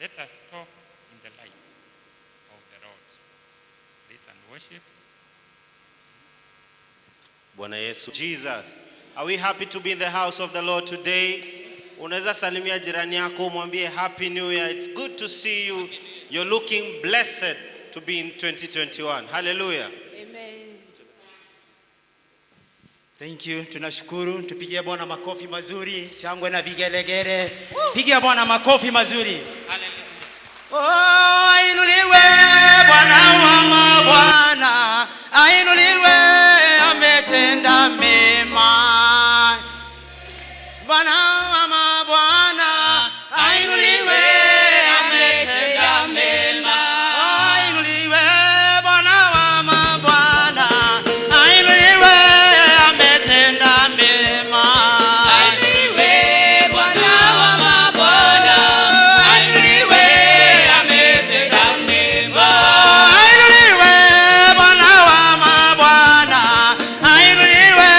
Let us talk in the light of the Lord. Praise and worship. Bwana Yesu. Jesus, are we happy to be in the house of the Lord today? Unaweza salimia jirani yako mwambie Happy New Year. It's good to see you. You're looking blessed to be in 2021. Hallelujah. Amen. Thank you. Tunashukuru. Tupigie Bwana makofi mazuri. Changwe na vigelegele. Pigia Bwana makofi mazuri. Hallelujah. Oh, ainuliwe Bwana wa mabwana. Ainuliwe, ametenda mema. Bwana wa mabwana. Ainuliwe, ametenda mema. Ainuliwe Bwana wa mabwana. Ainuliwe, ametenda mema. Ainuliwe Bwana wa mabwana. Ainuliwe, ametenda mema. Ainuliwe Bwana wa mabwana. Ainuliwe,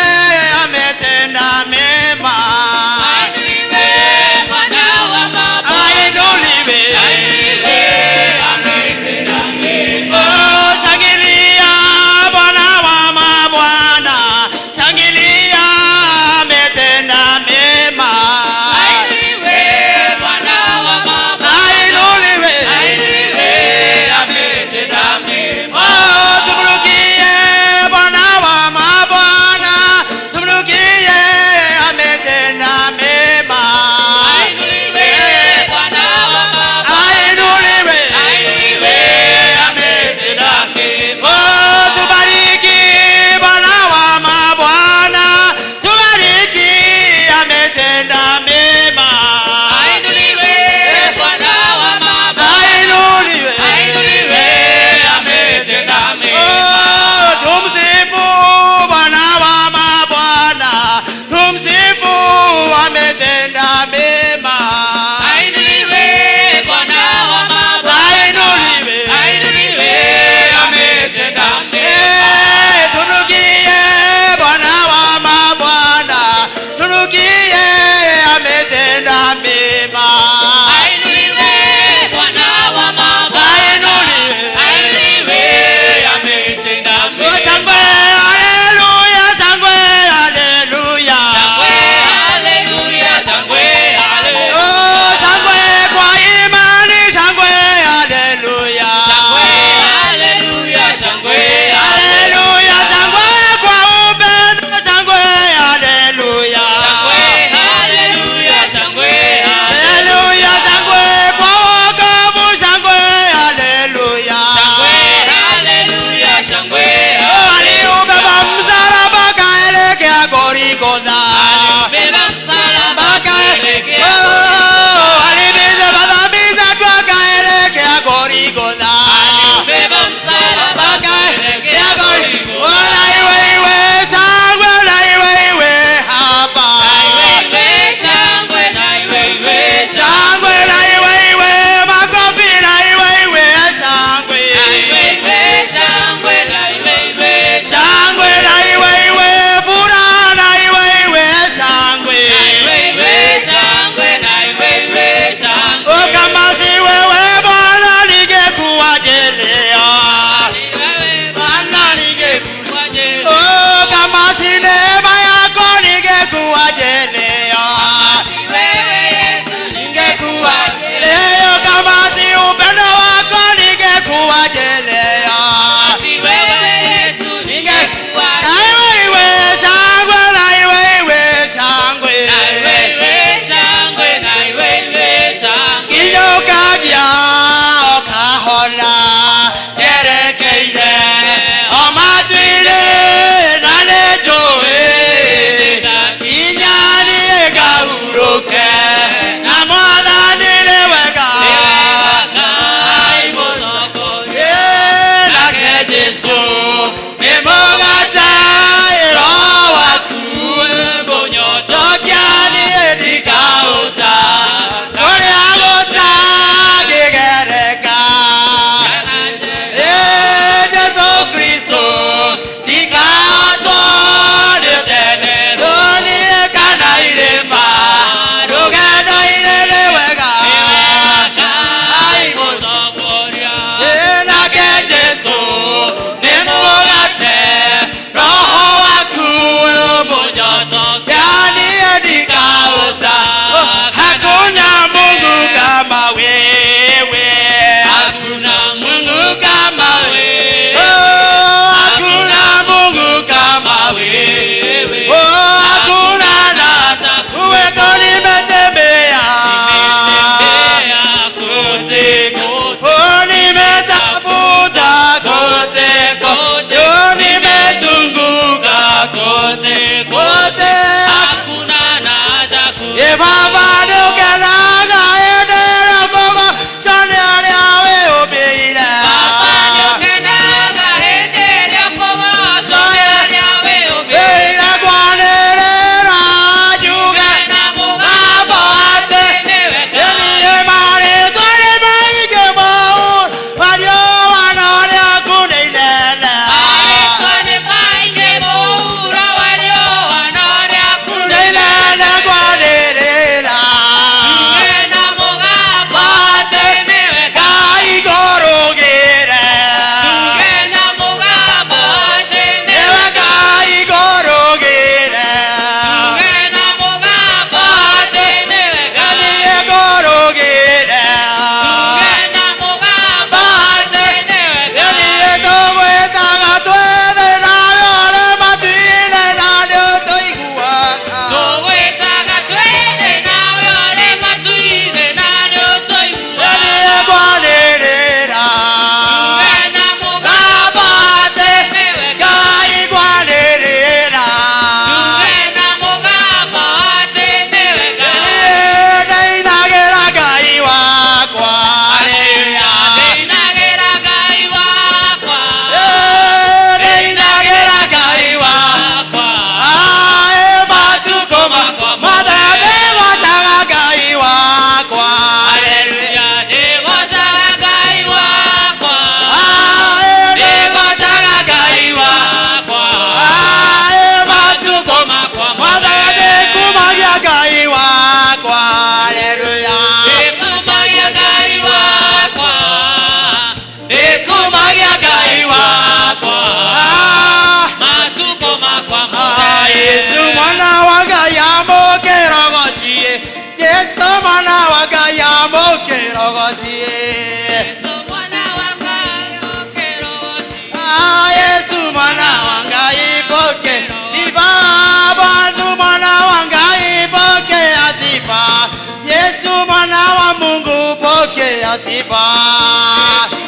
pokea sifa.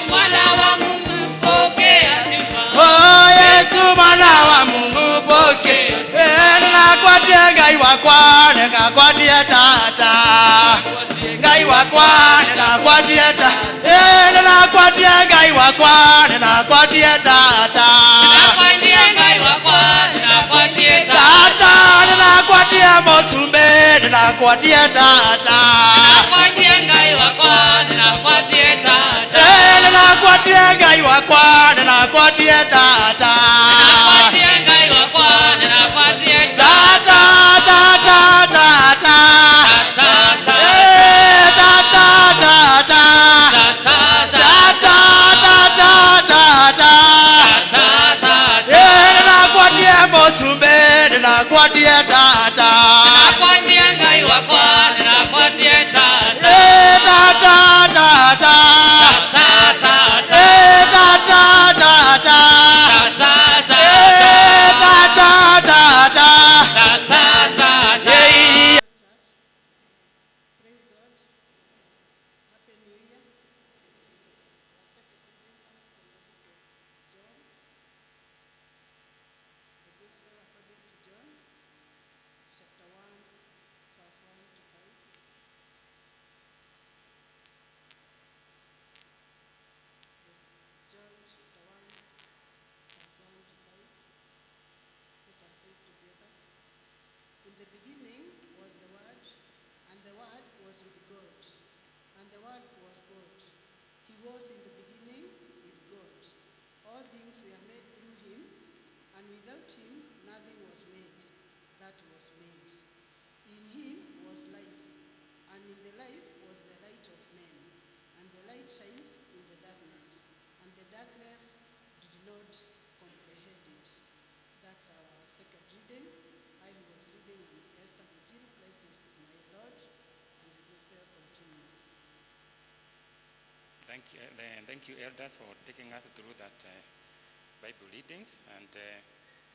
Mwana wa Mungu pokea sifa. Oh Yesu mwana wa Mungu pokea. Ninakuatia ngai wakwa, nikakuatia tata. Ngai wakwa, ninakuatia tata. Ninakuatia ngai wakwa, ninakuatia tata. Ninakuatia ngai wakwa, ninakuatia tata. Ninakuatia mosumbe, ninakuatia tata. Ninakuatia ngai wakwa, ninakuatia tata. Ninakuatia ngai wakwa, ninakuatia tata. Ninakuatia ngai wakwa, ninakuatia Tata, tata, tata. tata. Tata, tata. Ninakuatia mosumbe, ninakuatia tata. Ninakuatia ngai wakwa, ninakuatia tata. Tata, tata. Praise God. Happy New Year. Our second reading comes from the book of John. The Gospel according to John, chapter 1, verse 1 to 5. John chapter 1, verse 1 to 5. Let us read together. In the beginning was the Word, and the Word was with God, and the Word was God. He was in the beginning with God. All things were made through him, and without him nothing was made that was made. In him was life, and in the life was the light of men. And the light shines in the darkness, and the darkness did not comprehend it. That's our second reading. I was reading on Esther Bujil, blessed is my Lord, and the gospel continues. Thank you, elders, for taking us through that Bible readings. And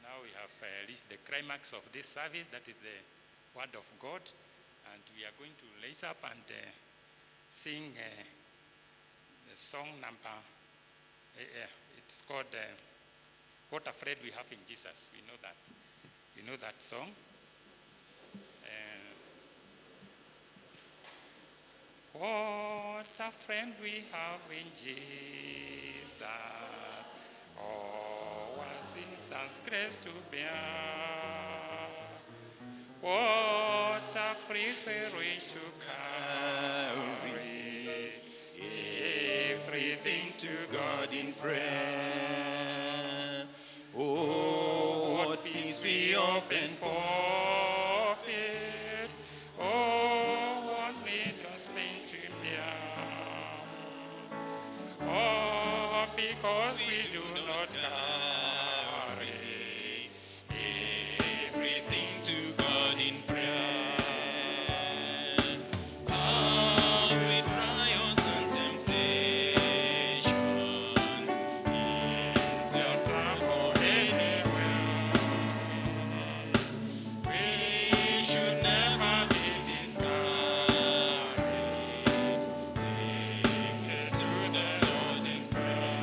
now we have reached the climax of this service, that is the Word of God. And we are going to raise up and sing the song number, it's called What a Friend We Have in Jesus. We know that. You know that song? What a friend we have in Jesus, all our sins and grace to bear. What a privilege to carry everything to God in prayer. Oh, what peace we often forfeit. Oh, what needless pain to bear. Oh, because we do not carry everything to God in prayer. With trials and temptations, is there trouble anywhere? We should never be discouraged. Take it to the Lord in prayer.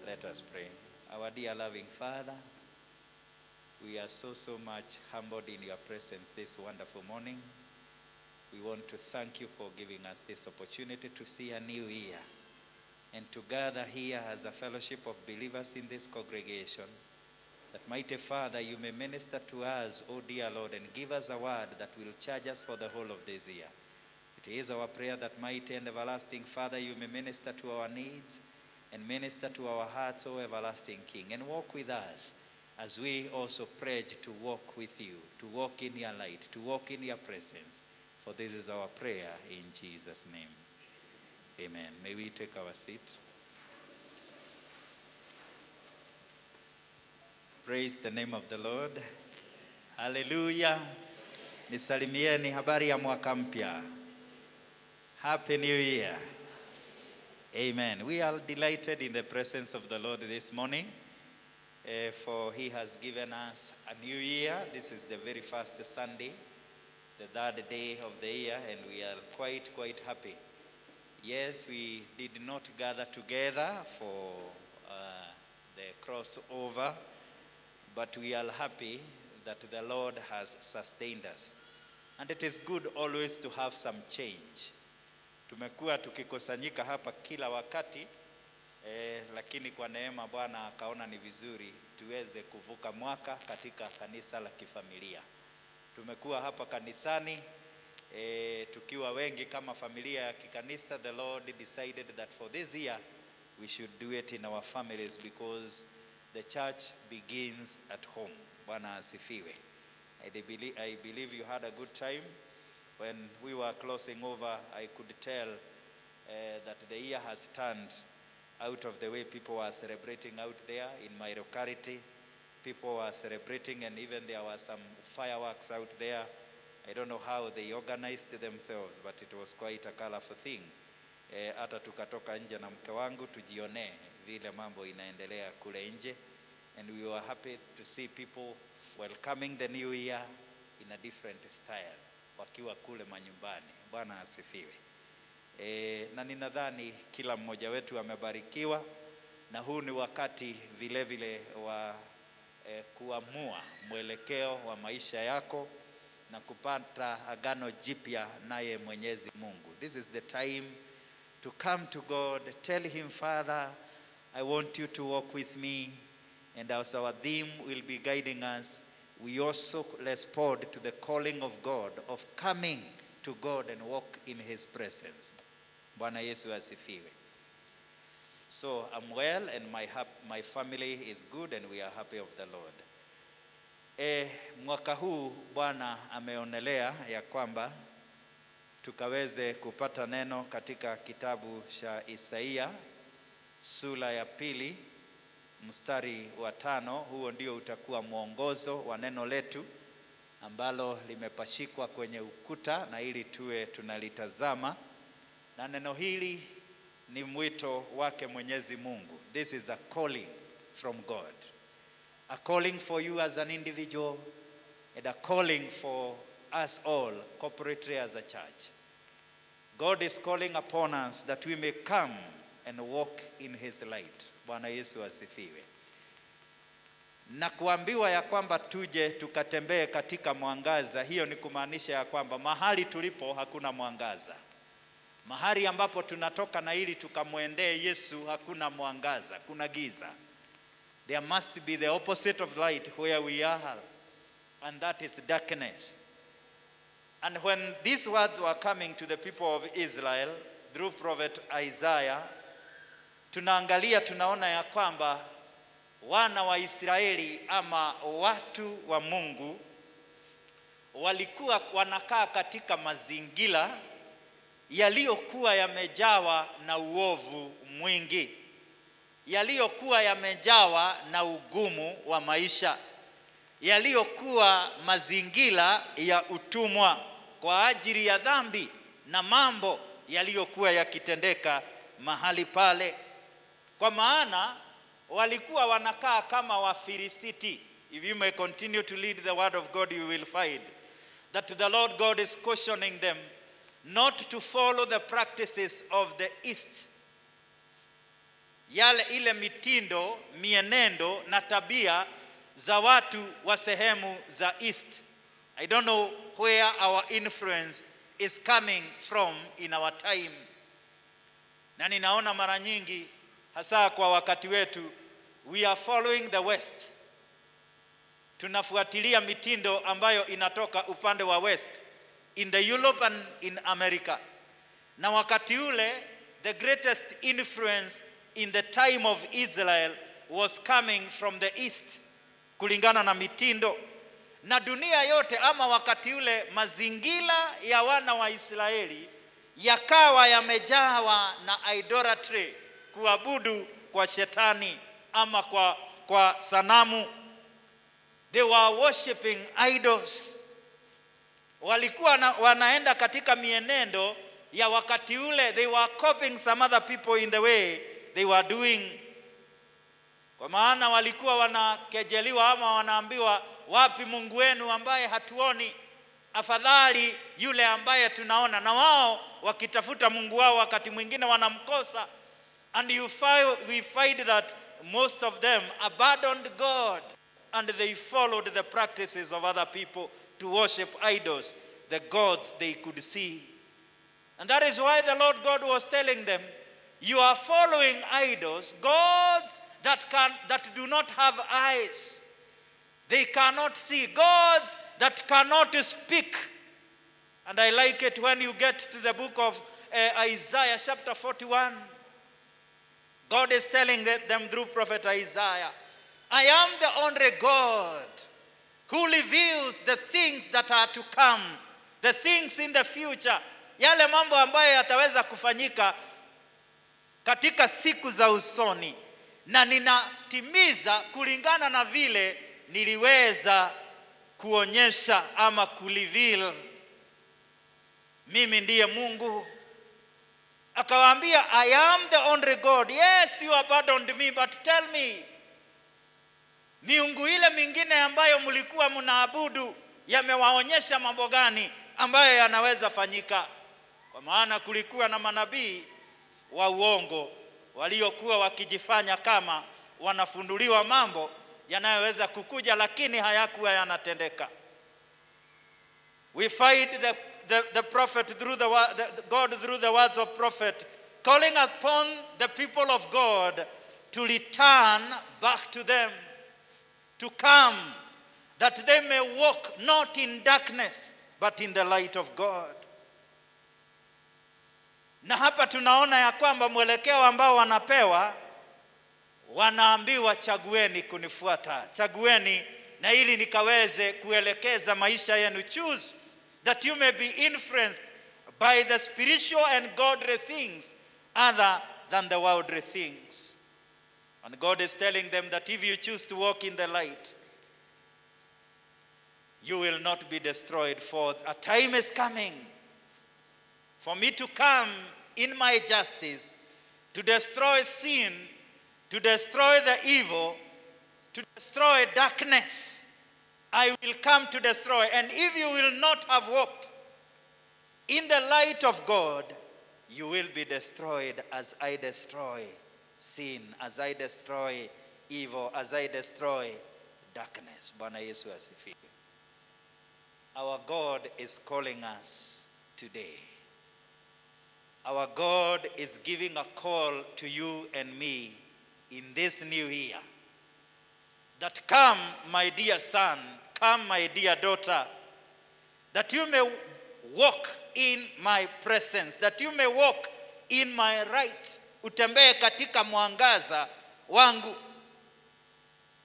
Let us pray. Our dear loving Father, we are so much humbled in your presence this wonderful morning. We want to thank you for giving us this opportunity to see a new year and to gather here as a fellowship of believers in this congregation. That mighty Father, you may minister to us, O dear Lord, and give us a word that will charge us for the whole of this year. We It is our prayer that mighty and everlasting Father, you may minister to our needs and minister to our hearts, O everlasting King, and walk with us as we also pledge to walk with you, to walk in your light, to walk in your presence. For this is our prayer in Jesus' name. Amen. May we take our seat. Praise the name of the Lord. Hallelujah. Nisalimieni habari ya mwaka mpya. Happy New Year. Amen. We are delighted in the presence of the Lord this morning, for he has given us a new year. This is the very first Sunday, the third day of the year, and we are quite happy. Yes, we did not gather together for the crossover, but we are happy that the Lord has sustained us. And it is good always to have some change. Tumekuwa tukikusanyika hapa kila wakati, lakini kwa neema Bwana akaona ni vizuri tuweze kuvuka mwaka katika kanisa la kifamilia. Tumekuwa hapa kanisani tukiwa wengi kama familia ya kikanisa. The Lord decided that for this year we should do it in our families because the church begins at home. Bwana asifiwe. I believe you had a good time. When we were closing over, I could tell that the year has turned out of the way people were celebrating out there in my locality. People were celebrating, and even there were some fireworks out there. I don't know how they organized themselves, but it was quite a colorful thing. Hata tukatoka nje na mke wangu tujione vile mambo inaendelea kule nje, and we were happy to see people welcoming the new year in a different style, wakiwa kule manyumbani. Bwana asifiwe. Na ninadhani kila mmoja wetu amebarikiwa, na huu ni wakati vile vile wa kuamua mwelekeo wa maisha yako na kupata agano jipya naye Mwenyezi Mungu. This is the time to come to God, tell him, Father, I want you to walk with me. And as our theme will be guiding us, we also respond to the calling of God, of coming to God and walk in his presence. Bwana Yesu asifiwe. So I'm well, and my family is good, and we are happy of the Lord. Mwaka huu Bwana ameonelea ya kwamba tukaweze kupata neno katika kitabu cha Isaia sura ya 2 mstari wa 5. Huo ndio utakuwa mwongozo wa neno letu ambalo limepashikwa kwenye ukuta, na ili tuwe tunalitazama. Na neno hili ni mwito wake Mwenyezi Mungu. This is a calling from God. A calling for you as an individual, and a calling for us all corporately as a church. God is calling upon us that we may come and walk in his light. Bwana Yesu asifiwe. Na kuambiwa ya kwamba tuje tukatembee katika mwangaza, hiyo ni kumaanisha ya kwamba mahali tulipo hakuna mwangaza. Mahali ambapo tunatoka na ili tukamwendee Yesu hakuna mwangaza, kuna giza. There must be the opposite of light where we are, and that is darkness. And when these words were coming to the people of Israel through prophet Isaiah, tunaangalia tunaona ya kwamba wana wa Israeli ama watu wa Mungu walikuwa wanakaa katika mazingira yaliyokuwa yamejawa na uovu mwingi, yaliyokuwa yamejawa na ugumu wa maisha, yaliyokuwa mazingira ya utumwa kwa ajili ya dhambi na mambo yaliyokuwa yakitendeka mahali pale. Kwa maana walikuwa wanakaa kama Wafilisti. If you may continue to read the word of God, you will find that the Lord God is cautioning them not to follow the practices of the East. Ile mitindo, mienendo na tabia za watu wa sehemu za East. I don't know where our influence is coming from in our time. Na ninaona mara nyingi hasa kwa wakati wetu, we are following the West. Tunafuatilia mitindo ambayo inatoka upande wa West, in the Europe and in America. Na wakati ule the greatest influence in the time of Israel was coming from the east, kulingana na mitindo. Na dunia yote ama wakati ule mazingira ya wana wa Israeli yakawa yamejawa na idolatry, kuabudu kwa shetani ama kwa sanamu. They were worshiping idols. Walikuwa wanaenda katika mienendo ya wakati ule. They were copying some other people in the way they were doing. Kwa maana walikuwa wanakejeliwa ama wanaambiwa, wapi Mungu wenu ambaye hatuoni? Afadhali yule ambaye tunaona. Na wao wakitafuta Mungu wao wakati mwingine wanamkosa. And we find that most of them abandoned God and they followed the practices of other people to worship idols, the gods they could see. And that is why the Lord God was telling them, you are following idols, gods that do not have eyes. They cannot see. Gods that cannot speak. And I like it when you get to the book of Isaiah chapter 41. God is telling them through prophet Isaiah, I am the only God who reveals the things that are to come, the things in the future, yale mambo ambayo yataweza kufanyika katika siku za usoni, na ninatimiza kulingana na vile niliweza kuonyesha ama kureveal. Mimi ndiye Mungu. Akawaambia, I am the only God. Yes, you abandoned me, but tell me, miungu ile mingine ambayo mlikuwa mnaabudu yamewaonyesha mambo gani ambayo yanaweza fanyika? Kwa maana kulikuwa na manabii wa uongo waliokuwa wakijifanya kama wanafunduliwa mambo yanayoweza kukuja, lakini hayakuwa yanatendeka. We find the prophet through God through the words of prophet calling upon the people of God to return back to them, to come, that they may walk not in darkness but in the light of God. Na hapa tunaona ya kwamba mwelekeo ambao wanapewa, wanaambiwa chagueni kunifuata, chagueni na ili nikaweze kuelekeza maisha yenu. Choose that you may be influenced by the spiritual and godly things other than the worldly things. And God is telling them that if you choose to walk in the light, you will not be destroyed, for a time is coming for me to come in my justice, to destroy sin, to destroy the evil, to destroy darkness. I will come to destroy. And if you will not have walked in the light of God, you will be destroyed as I destroy sin, as I destroy evil, as I destroy darkness. Bwana Yesu asifiwe. Our God is calling us today. Our God is giving a call to you and me in this new year. That come, my dear son, come, my dear daughter, that you may walk in my presence, that you may walk in my right. Utembee katika mwangaza wangu.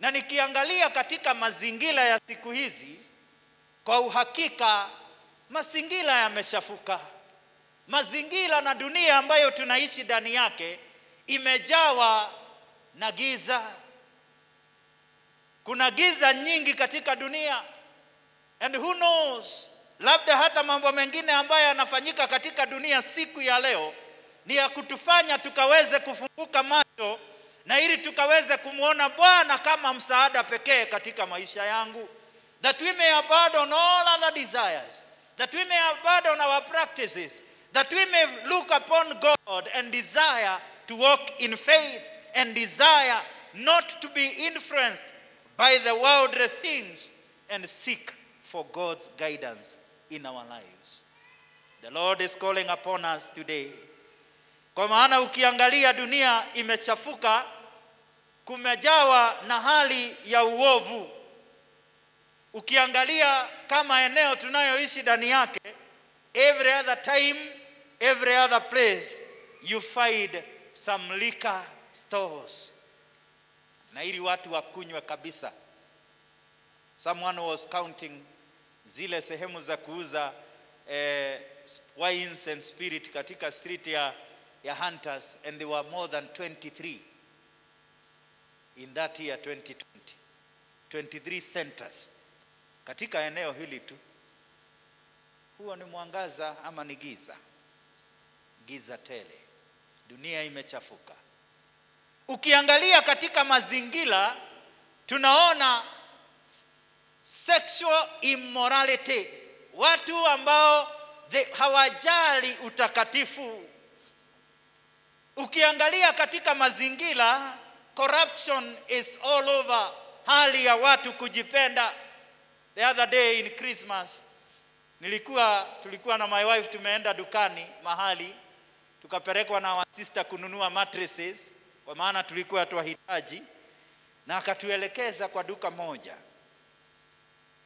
Na nikiangalia katika mazingira ya siku hizi, kwa uhakika mazingira yameshafuka. Mazingira na dunia ambayo tunaishi ndani yake imejawa na giza. Kuna giza nyingi katika dunia. And who knows, labda hata mambo mengine ambayo yanafanyika katika dunia siku ya leo ni ya kutufanya tukaweze kufunguka macho na ili tukaweze kumuona Bwana kama msaada pekee katika maisha yangu. That we may abandon all other desires, that we may abandon our practices, that we may look upon God and desire to walk in faith and desire not to be influenced by the worldly things and seek for God's guidance in our lives. The Lord is calling upon us today. Kwa maana ukiangalia dunia imechafuka, kumejawa na hali ya uovu. Ukiangalia kama eneo tunayoishi ndani yake, every other time every other place you find some liquor stores. Na ili watu wakunywe kabisa. Someone was counting zile sehemu za kuuza wines and spirit katika street ya Hunters, and there were more than 23 in that year 2020. 23 centers katika eneo hili tu. Huo ni mwangaza ama ni giza? Giza tele. Dunia imechafuka. Ukiangalia katika mazingira tunaona sexual immorality, watu ambao hawajali utakatifu. Ukiangalia katika mazingira, corruption is all over, hali ya watu kujipenda. The other day in Christmas, tulikuwa na my wife, tumeenda dukani mahali, tukapelekwa na sister kununua mattresses, kwa maana tulikuwa tunahitaji, na akatuelekeza kwa duka moja.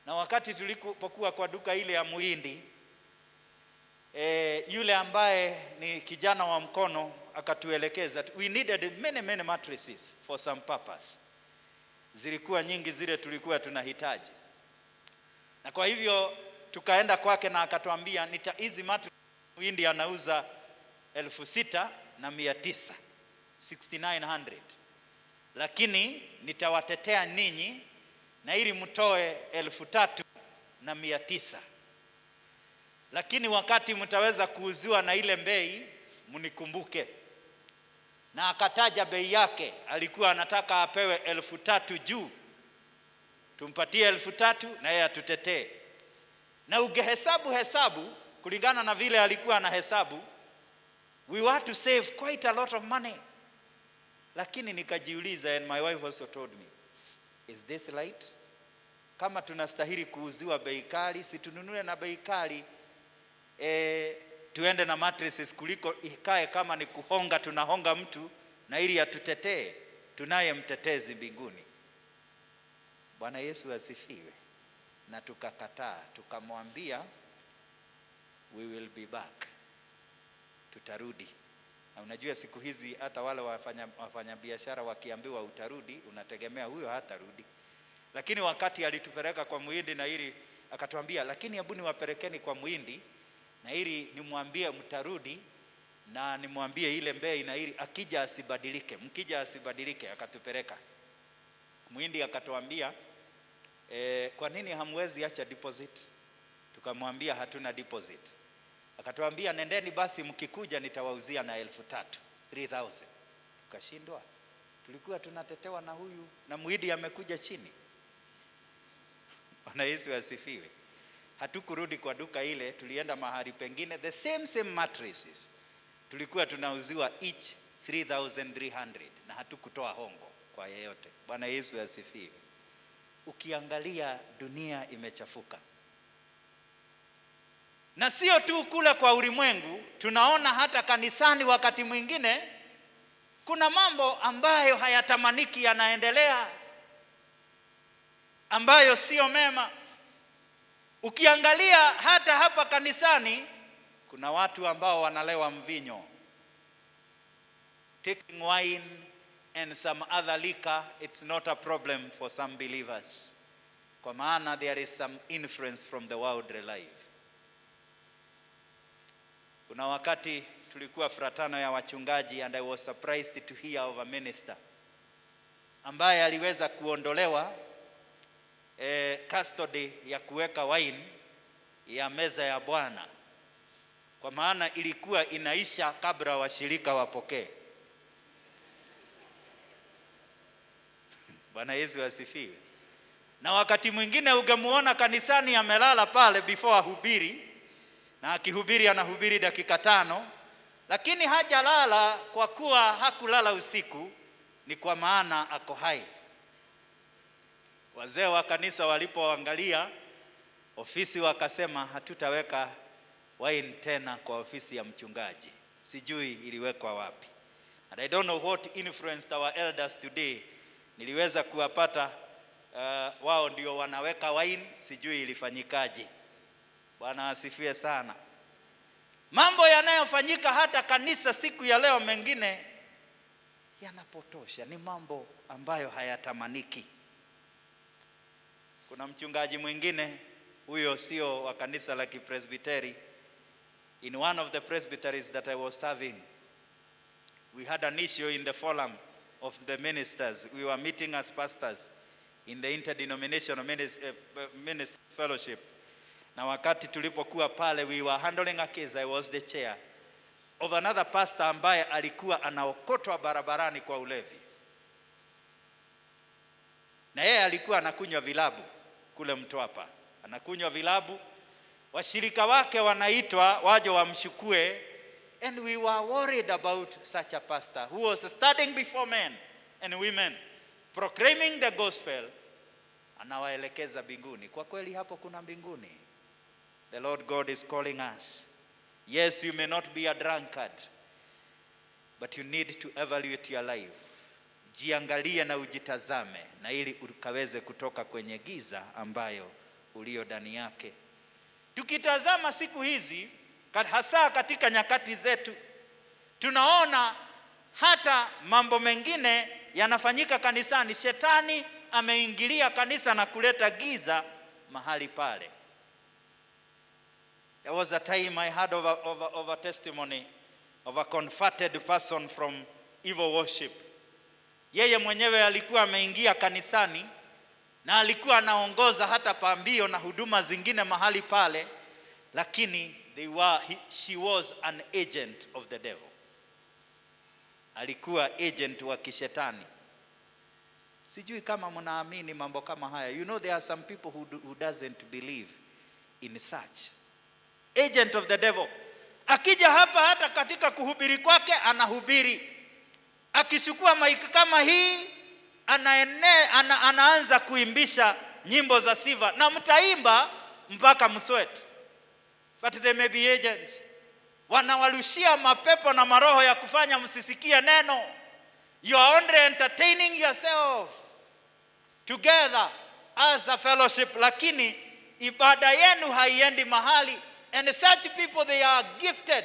Na wakati tulipokuwa kwa duka ile ya Muhindi, yule ambaye ni kijana wa mkono akatuelekeza. We needed many mattresses for some purpose. Zilikuwa nyingi zile tulikuwa tunahitaji. Na kwa hivyo tukaenda kwake na akatuambia hizi mattresses Muhindi anauza 6,900, 6,900. Lakini nitawatetea ninyi na ili mtoe 3,900. Lakini wakati mtaweza kuuziwa na ile bei, mnikumbuke. Na akataja bei yake, alikuwa anataka apewe 3,000 juu. Tumpatie 3,000 na yeye atutetee. Na hesabu kulingana na vile alikuwa na hesabu, we want to save quite a lot of money. Lakini nikajiuliza, and my wife also told me, is this right? Kama tunastahili kuuziwa bei kali, si tununue na bei kali, tuende na mattresses kuliko ikae kama ni kuhonga, tunahonga mtu na ili atutetee. Tunaye mtetezi mbinguni. Bwana Yesu asifiwe. Na tukakataa, tukamwambia we will be back. Tutarudi. Na unajua siku hizi hata wale wafanya biashara wakiambiwa utarudi, unategemea huyo hatarudi. Lakini wakati alitupeleka kwa Muhindi na ili akatuambia, lakini hebu niwapelekeni kwa Muhindi na ili nimwambie mtarudi, na nimwambie ile bei na ili akija asibadilike, mkija asibadilike. Akatupeleka Muhindi akatuambia, kwa nini hamwezi acha deposit? Tukamwambia hatuna deposit. Akatuambia nendeni basi, mkikuja nitawauzia na 3,000, 3,000. Tukashindwa. Tulikuwa tunatetewa na huyu, na Muhindi amekuja chini. Bwana Yesu asifiwe. Hatukurudi kwa duka ile, tulienda mahali pengine, the same mattresses. Tulikuwa tunauziwa each 3,300 na hatukutoa hongo kwa yeyote. Bwana Yesu asifiwe. Ukiangalia dunia imechafuka. Na sio tu kule kwa ulimwengu, tunaona hata kanisani wakati mwingine kuna mambo ambayo hayatamaniki yanaendelea, ambayo sio mema. Ukiangalia hata hapa kanisani kuna watu ambao wanalewa mvinyo, taking wine and some other liquor. It's not a problem for some believers, kwa maana there is some influence from the world life. Kuna wakati tulikuwa fratano ya wachungaji, and I was surprised to hear of a minister ambaye aliweza kuondolewa custody ya kuweka wine ya meza ya Bwana, kwa maana ilikuwa inaisha kabla washirika wapokee. Bwana Yesu asifiwe. Na wakati mwingine ungemuona kanisani amelala pale before hubiri, na akihubiri anahubiri dakika 5, lakini hajalala kwa kuwa hakulala usiku, ni kwa maana ako hai. Wazee wa kanisa walipoangalia ofisi wakasema hatutaweka wine tena kwa ofisi ya mchungaji. Sijui iliwekwa wapi. And I don't know what influenced our elders today. Niliweza kuwapata wao ndio wanaweka wine, sijui ilifanyikaje. Bwana asifiwe sana. Mambo yanayofanyika hata kanisa siku ya leo mengine yanapotosha, ni mambo ambayo hayatamaniki. Kuna mchungaji mwingine, huyo sio wa kanisa la Kipresbiteri. In one of the presbyteries that I was serving, we had an issue in the forum of the ministers. We were meeting as pastors in the interdenominational minister fellowship. Na wakati tulipokuwa pale, we were handling a case. I was the chair of another pastor ambaye alikuwa anaokotwa barabarani kwa ulevi. Na yeye alikuwa anakunywa vilabu kule Mtwapa. Anakunywa vilabu. Washirika wake wanaitwa waje wamshukue. And we were worried about such a pastor who was standing before men and women, proclaiming the gospel. Anawaelekeza mbinguni. Kwa kweli hapo kuna mbinguni. The Lord God is calling us. Yes, you may not be a drunkard, but you need to evaluate your life. Jiangalie na ujitazame, na ili ukaweze kutoka kwenye giza ambayo ulio ndani yake. Tukitazama siku hizi, hasa katika nyakati zetu, tunaona hata mambo mengine yanafanyika kanisani. Shetani ameingilia kanisa na kuleta giza mahali pale. There was a time I heard of a testimony of a converted person from evil worship. Yeye mwenyewe alikuwa ameingia kanisani na alikuwa anaongoza hata pambio na huduma zingine mahali pale, lakini she was an agent of the devil. Alikuwa agent wa kishetani. Sijui kama mnaamini mambo kama haya. You know, there are some people who doesn't believe in such. Agent of the devil. Akija hapa hata katika kuhubiri kwake anahubiri. Akishukua maiki kama hii anaanza kuimbisha nyimbo za sifa na mtaimba mpaka mswete. But they may be agents. Wanawalushia mapepo na maroho ya kufanya msisikie neno. You are only entertaining yourself together as a fellowship, lakini ibada yenu haiendi mahali. And such people, they are gifted.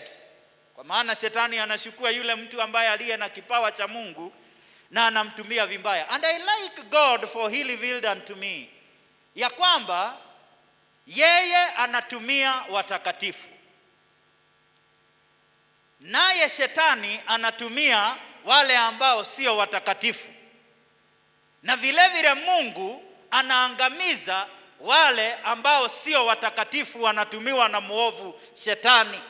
Kwa maana shetani anashukua yule mtu ambaye aliye na kipawa cha Mungu na anamtumia vibaya. And I like God, for he revealed unto me ya kwamba yeye anatumia watakatifu, naye shetani anatumia wale ambao sio watakatifu. Na vile vile Mungu anaangamiza wale ambao sio watakatifu, wanatumiwa na muovu shetani.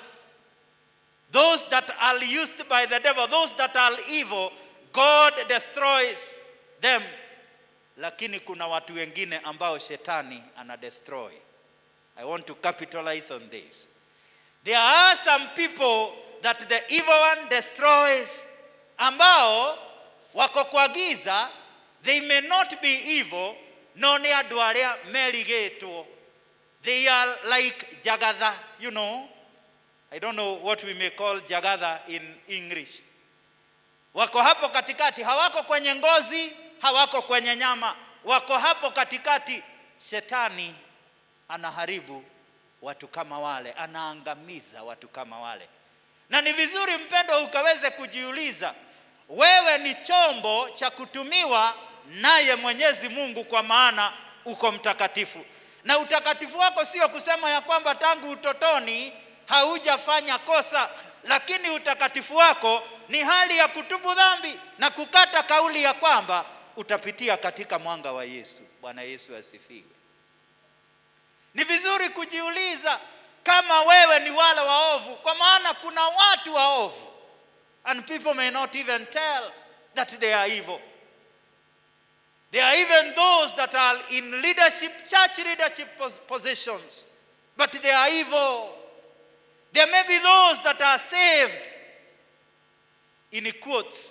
Those that are used by the devil, those that are evil, God destroys them. Lakini kuna watu wengine ambao shetani anadestroy. I want to capitalize on this. There are some people that the evil one destroys, ambao wako kwa giza. They may not be evil, no ni andu aria merigetwo. They are like Jagatha, you know. I don't know what we may call Jagatha in English. Wako hapo katikati, hawako kwenye ngozi, hawako kwenye nyama. Wako hapo katikati. Shetani anaharibu watu kama wale, anaangamiza watu kama wale. Na ni vizuri mpendo ukaweze kujiuliza, wewe ni chombo cha kutumiwa naye Mwenyezi Mungu, kwa maana uko mtakatifu. Na utakatifu wako sio kusema ya kwamba tangu utotoni haujafanya kosa, lakini utakatifu wako ni hali ya kutubu dhambi na kukata kauli ya kwamba utapitia katika mwanga wa Yesu. Bwana Yesu asifiwe. Ni vizuri kujiuliza kama wewe ni wale waovu, kwa maana kuna watu waovu, and people may not even tell that they are evil. There are even those that are in leadership, church leadership positions, but they are evil. There may be those that are saved, in quotes,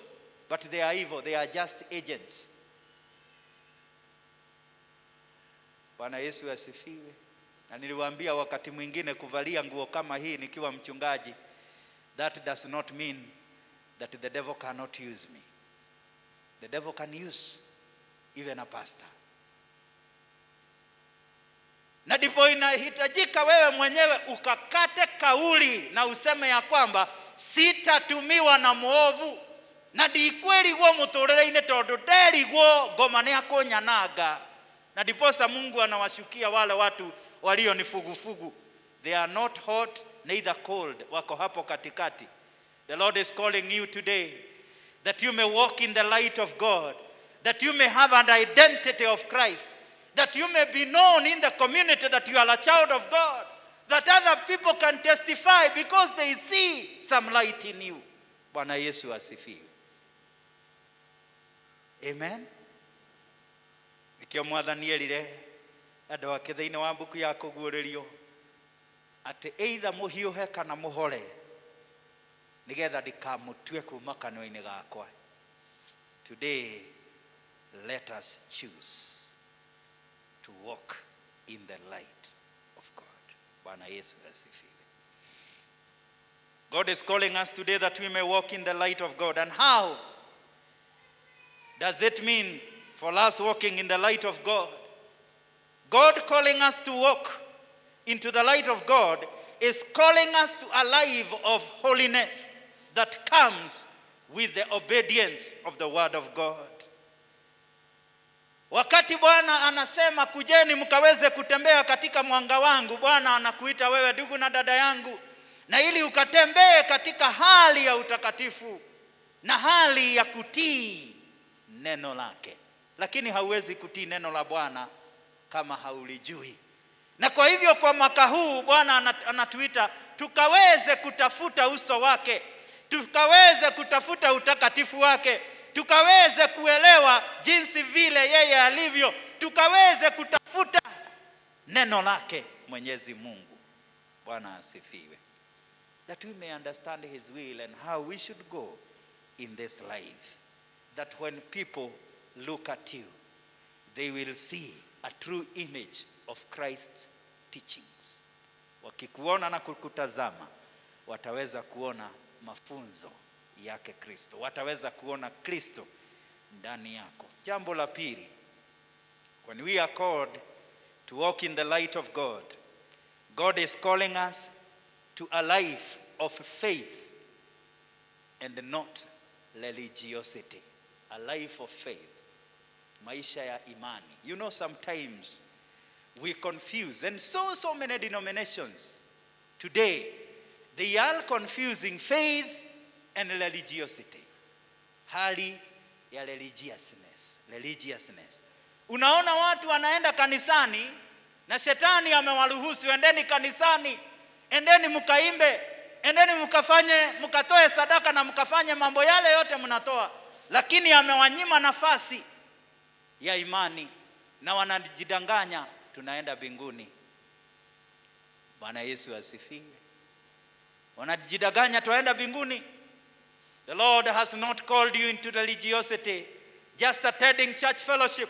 but they are evil. They are just agents. Bwana Yesu asifiwe. Na niliwaambia wakati mwingine kuvalia nguo kama hii nikiwa mchungaji, that does not mean that the devil cannot use me. The devil can use even a pastor. Na ndipo inahitajika wewe mwenyewe ukakate kauli na useme ya kwamba sitatumiwa na muovu. Na di kweli guo muturire-ini tondu nderiguo ngoma ni akunyanaga. Na ndiposa Mungu anawashukia wale watu walio ni fugufugu. They are not hot neither cold, wako hapo katikati. The Lord is calling you today that you may walk in the light of God, that you may have an identity of Christ, that you may be known in the community that you are a child of God, that other people can testify because they see some light in you. Bwana Yesu asifiwe. Amen. Nikio mwathani erire andu ake thiini wa mbuku ya kuguuririo ati either muhiuhe kana muhore nigetha ndikamutue kuma kanwa-ini gakwa. Today let us choose to walk in the light of God. Bwana Yesu asifiwe. God is calling us today that we may walk in the light of God. And how does it mean for us walking in the light of God? God calling us to walk into the light of God is calling us to a life of holiness that comes with the obedience of the word of God. Wakati Bwana anasema kujeni mkaweze kutembea katika mwanga wangu, Bwana anakuita wewe ndugu na dada yangu, na ili ukatembee katika hali ya utakatifu na hali ya kutii neno lake. Lakini hauwezi kutii neno la Bwana kama haulijui. Na kwa hivyo kwa mwaka huu Bwana anatuita tukaweze kutafuta uso wake, tukaweze kutafuta utakatifu wake, tukaweze kuelewa jinsi vile yeye alivyo, tukaweze kutafuta neno lake Mwenyezi Mungu. Bwana asifiwe. That we may understand his will and how we should go in this life. That when people look at you, they will see a true image of Christ's teachings. Wakikuona na kukutazama, wataweza kuona mafunzo yake Kristo. Wataweza kuona Kristo ndani yako. Jambo la pili, when we are called to walk in the light of God, God is calling us to a life of faith and not religiosity. A life of faith. Maisha ya imani. You know, sometimes we confuse, and so many denominations today, they are confusing faith and religiosity. Hali ya religiousness. Unaona watu wanaenda kanisani na shetani amewaruhusu, endeni kanisani, endeni mkaimbe, endeni mkatoe sadaka na mkafanye mambo yale yote mnatoa, lakini amewanyima nafasi ya imani na wanajidanganya tunaenda mbinguni. Bwana Yesu asifiwe. Wanajidanganya tunaenda mbinguni. The Lord has not called you into religiosity, just attending church fellowship.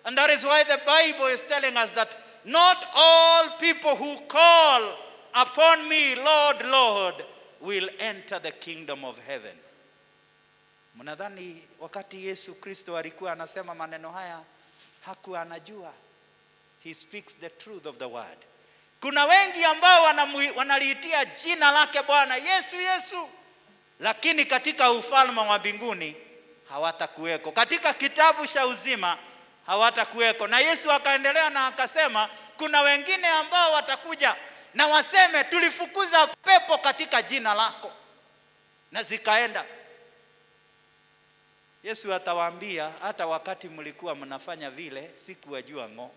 And that is why the Bible is telling us that not all people who call upon me, Lord, Lord, will enter the kingdom of heaven. Mnadhani wakati Yesu Kristo alikuwa anasema maneno haya hakuwa anajua? He speaks the truth of the word. Kuna wengi ambao wanaliitia jina lake Bwana Yesu Yesu, lakini katika ufalme wa mbinguni hawatakuweko. Katika kitabu cha uzima hawatakuweko. Na Yesu akaendelea na akasema kuna wengine ambao watakuja na waseme tulifukuza pepo katika jina lako, na zikaenda. Yesu atawaambia hata wakati mlikuwa mnafanya vile sikuwajua ngo.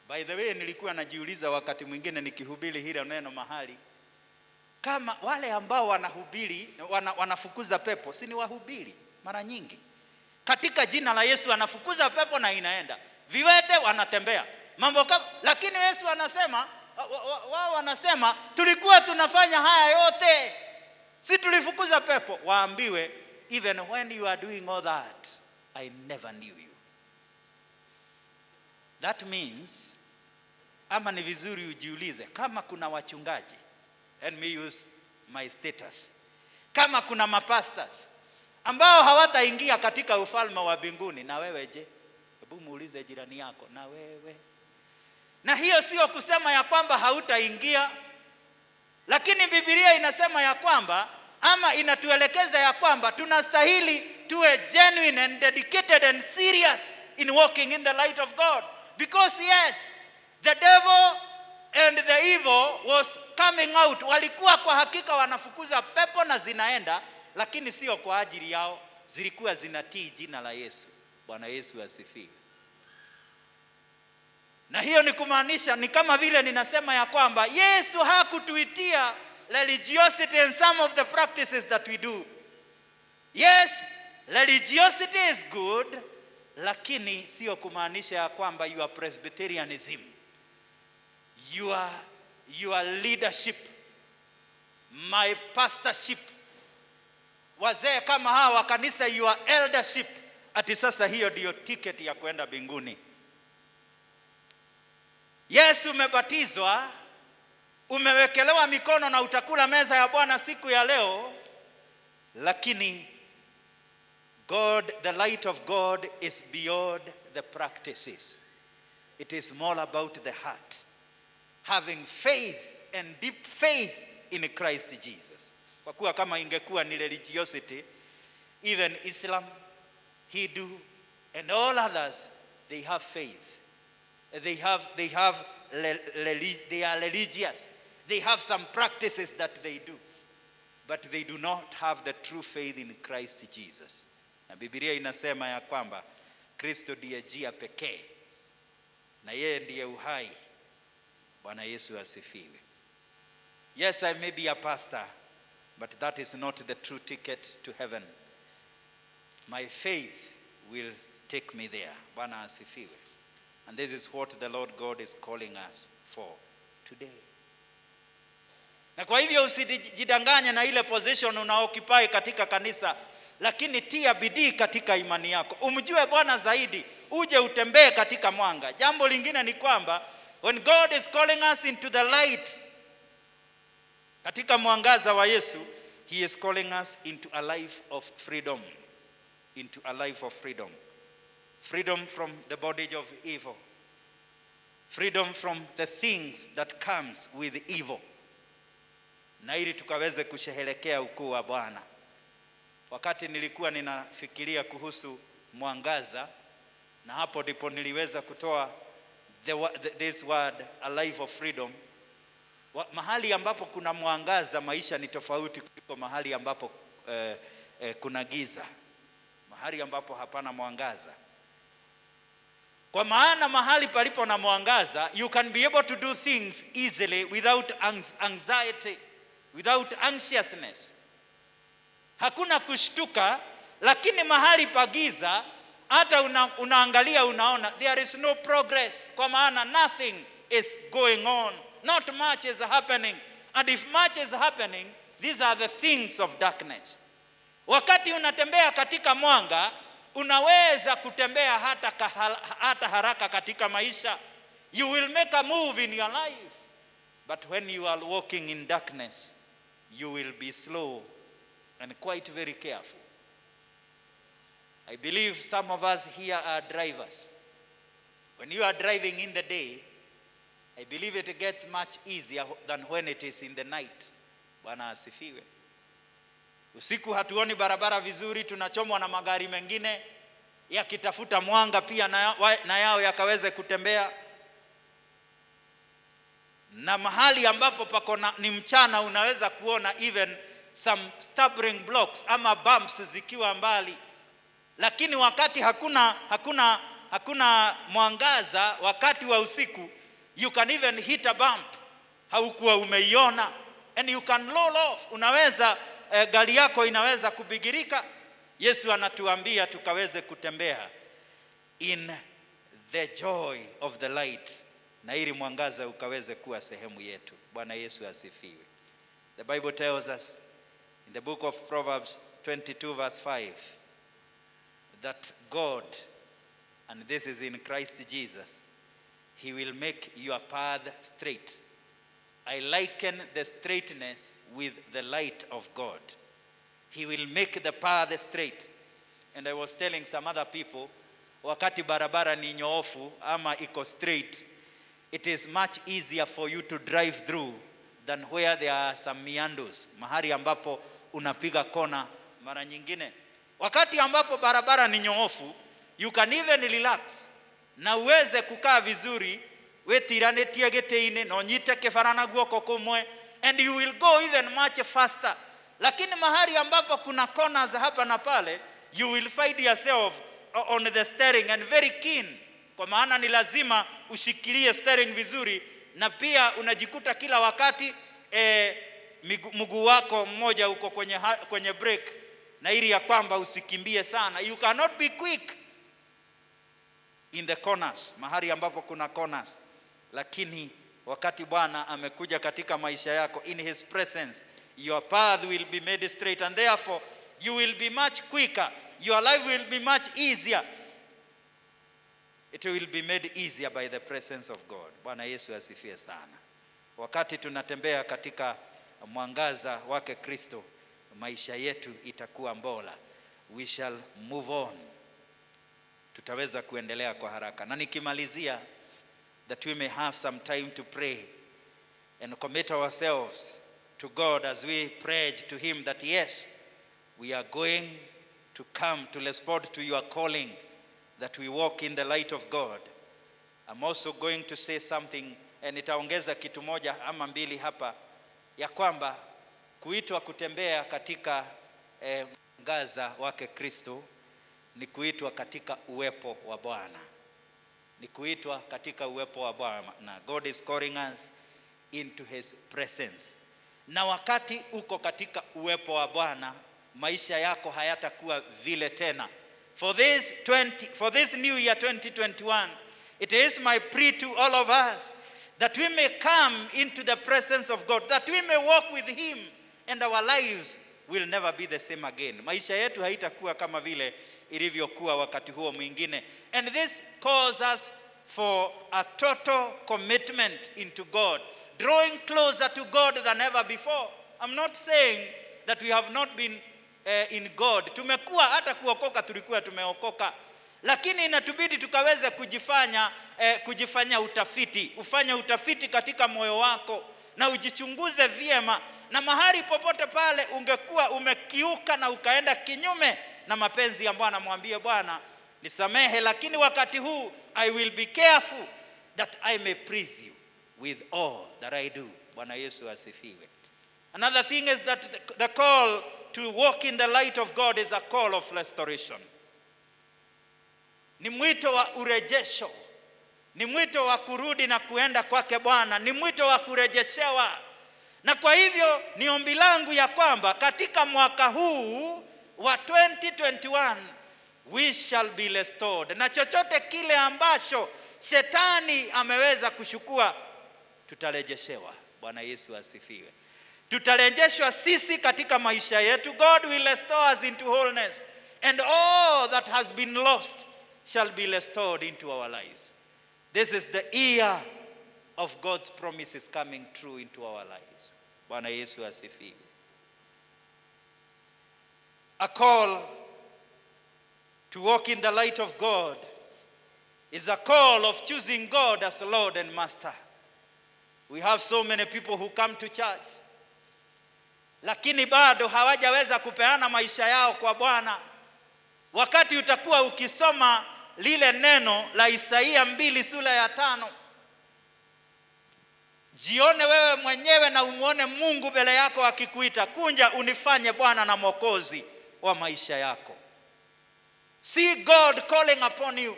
By the way, nilikuwa najiuliza wakati mwingine nikihubiri hilo neno mahali, kama wale ambao wanahubiri wanafukuza pepo, si ni wahubiri mara nyingi katika jina la Yesu, anafukuza pepo na inaenda, viwete wanatembea, mambo kama. Lakini Yesu anasema, wao wanasema tulikuwa tunafanya haya yote, si tulifukuza pepo. Waambiwe, even when you are doing all that, I never knew you. That means, ama ni vizuri ujiulize, kama kuna wachungaji, and me use my status, kama kuna mapastors ambao hawataingia katika ufalme wa mbinguni, na wewe je? Hebu muulize jirani yako, na wewe? Na hiyo sio kusema ya kwamba hautaingia, lakini Biblia inasema ya kwamba, ama inatuelekeza ya kwamba tunastahili tuwe genuine and dedicated and serious in walking in the light of God. Because yes, the devil and the evil was coming out. Walikuwa kwa hakika wanafukuza pepo na zinaenda, lakini sio kwa ajili yao, zilikuwa zinatii jina la Yesu. Bwana Yesu asifiwe. Na hiyo ni kumaanisha, ni kama vile ninasema ya kwamba Yesu hakutuitia religiosity and some of the practices that we do. Yes, religiosity is good, lakini sio kumaanisha ya kwamba your Presbyterianism, your leadership, my pastorship, wazee kama hawa kanisa, your eldership, ati sasa hiyo ndio ticket ya kwenda mbinguni. Yesu umebatizwa, umewekelewa mikono na utakula meza ya Bwana siku ya leo, lakini God, the light of God is beyond the practices. It is more about the heart. Having faith and deep faith in Christ Jesus. Kwa kuwa kama ingekuwa ni religiosity, even Islam, Hindu and all others, they have faith. They are religious. They have some practices that they do, but they do not have the true faith in Christ Jesus. Na Biblia inasema ya kwamba Kristo ndiye njia pekee na yeye ndiye uhai. Bwana Yesu asifiwe. Yes, I may be a pastor, but that is not the true ticket to heaven. My faith will take me there. Bwana asifiwe. And this is what the Lord God is calling us for today. Na kwa hivyo usijidanganye na ile position unaoccupy katika kanisa, lakini tia bidii katika imani yako. Umjue Bwana zaidi, uje utembee katika mwanga. Jambo lingine ni kwamba when God is calling us into the light, katika mwangaza wa Yesu, he is calling us into a life of freedom. Into a life of freedom. Freedom from the bondage of evil. Freedom from the things that comes with evil. Na ili tukaweze kusherehekea ukuu wa Bwana. Wakati nilikuwa ninafikiria kuhusu mwangaza, na hapo ndipo niliweza kutoa this word, a life of freedom. Mahali ambapo kuna mwangaza, maisha ni tofauti kuliko mahali ambapo kuna giza. Mahali ambapo hapana mwangaza. Kwa maana mahali palipo na mwangaza, you can be able to do things easily without anxiety, without anxiousness. Hakuna kushtuka, lakini mahali pa giza, hata unaangalia unaona there is no progress, kwa maana nothing is going on. Not much is happening. And if much is happening, these are the things of darkness. Wakati unatembea katika mwanga, unaweza kutembea hata haraka katika maisha. You will make a move in your life. But when you are walking in darkness, you will be slow and quite very careful. I believe some of us here are drivers. When you are driving in the day, I believe it gets much easier than when it is in the night. Bwana asifiwe. Usiku hatuoni barabara vizuri, tunachomwa na magari mengine yakitafuta mwanga pia na yao yakaweze kutembea. Na mahali ambapo pako ni mchana, unaweza kuona even some stumbling blocks ama bumps zikiwa mbali. Lakini wakati hakuna mwangaza, wakati wa usiku, you can even hit a bump, haukuwa umeiona, and you can roll off. Unaweza gari yako inaweza kubigirika. Yesu anatuambia tukaweze kutembea in the joy of the light, na ili mwangaza ukaweze kuwa sehemu yetu. Bwana Yesu asifiwe. The Bible tells us in the book of Proverbs 22 verse 5 that God, and this is in Christ Jesus, he will make your path straight. I liken the straightness with the light of God. He will make the path straight. And I was telling some other people, wakati barabara ni nyoofu ama iko straight, it is much easier for you to drive through than where there are some meanders, mahali ambapo unapiga kona mara nyingine. Wakati ambapo barabara ni nyoofu, you can even relax na uweze kukaa vizuri, wetiranetie gĩtĩ-inĩ na ũnyite kĩbara na guoko kumwe, and you will go even much faster. Lakini mahali ambapo kuna corners hapa na pale, you will find yourself on the steering and very keen, kwa maana ni lazima ushikilie steering vizuri, na pia unajikuta kila wakati mguu wako mmoja uko kwenye brake, na ili ya kwamba usikimbie sana. You cannot be quick in the corners, mahali ambapo kuna corners. Lakini wakati Bwana amekuja katika maisha yako, in his presence, your path will be made straight, and therefore you will be much quicker. Your life will be much easier. It will be made easier by the presence of God. Bwana Yesu asifiwe sana. Wakati tunatembea katika mwangaza wake Kristo, maisha yetu itakuwa bora. We shall move on. Tutaweza kuendelea kwa haraka. Na nikimalizia, that we may have some time to pray and commit ourselves to God as we pledge to him that yes, we are going to come to respond to your calling, that we walk in the light of God. I'm also going to say something, and nitaongeza kitu moja ama mbili hapa, ya kwamba kuitwa kutembea katika mwangaza wake Kristo ni kuitwa katika uwepo wa Bwana. Ni kuitwa katika uwepo wa Bwana. God is calling us into his presence. Na wakati uko katika uwepo wa Bwana, maisha yako hayatakuwa vile tena. For this new year 2021, it is my plea to all of us that we may come into the presence of God, that we may walk with him, and our lives will never be the same again. Maisha yetu haitakuwa kama vile ilivyokuwa wakati huo mwingine. And this calls us for a total commitment into God, drawing closer to God than ever before. I'm not saying that we have not been in God. Tumekuwa hata kuokoka, tulikuwa tumeokoka, lakini inatubidi tukaweze kujifanya utafiti. Ufanye utafiti katika moyo wako na ujichunguze vyema, na mahali popote pale ungekuwa umekiuka na ukaenda kinyume na mapenzi ya Bwana, mwambie Bwana, nisamehe, lakini wakati huu I will be careful that I may please you with all that I do. Bwana Yesu asifiwe. Another thing is that the call to walk in the light of God is a call of restoration. Ni mwito wa urejesho. Ni mwito wa kurudi na kuenda kwake Bwana. Ni mwito wa kurejeshewa. Na kwa hivyo ni ombi langu ya kwamba katika mwaka huu wa 2021 we shall be restored. Na chochote kile ambacho Shetani ameweza kuchukua, tutarejeshewa. Bwana Yesu asifiwe. Tutarejeshwa sisi katika maisha yetu. God will restore us into wholeness, and all that has been lost shall be restored into our lives. This is the year of God's promises coming true into our lives. Bwana Yesu asifiwe. A call to walk in the light of God is a call of choosing God as Lord and Master. We have so many people who come to church, lakini bado hawajaweza kupeana maisha yao kwa Bwana. Wakati utakuwa ukisoma lile neno la Isaia 2:5, jione wewe mwenyewe na umuone Mungu mbele yako akikuita, kunja unifanye Bwana na Mwokozi wa maisha yako. See God calling upon you.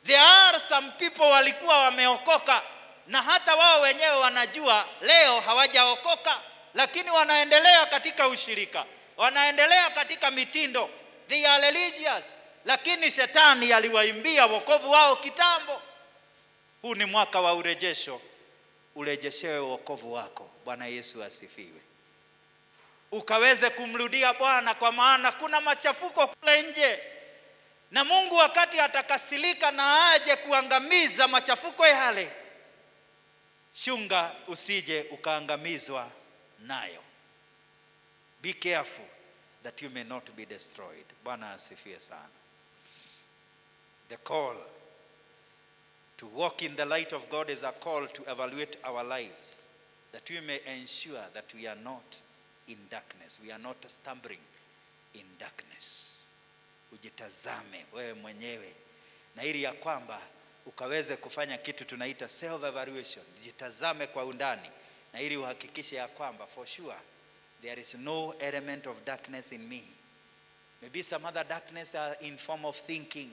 There are some people walikuwa wameokoka, na hata wao wenyewe wanajua leo hawajaokoka, lakini wanaendelea katika ushirika, wanaendelea katika mitindo. They are religious, lakini Shetani aliwaimbia wokovu wao kitambo. Huu ni mwaka wa urejesho. Urejeshewe wokovu wako. Bwana Yesu asifiwe. Ukaweze kumrudia Bwana, kwa maana kuna machafuko kule nje. Na Mungu wakati atakasirika na aje kuangamiza machafuko yale, chunga usije ukaangamizwa nayo. Be careful that you may not be destroyed. Bwana asifiwe sana. The call To walk in the light of God is a call to evaluate our lives, that we may ensure that we are not in darkness. We are not stumbling in darkness. Ujitazame wewe mwenyewe, na ili ya kwamba ukaweze kufanya kitu tunaita self evaluation. Jitazame kwa undani, na ili uhakikishe ya kwamba for sure there is no element of darkness in me. Maybe some other darkness are in form of thinking.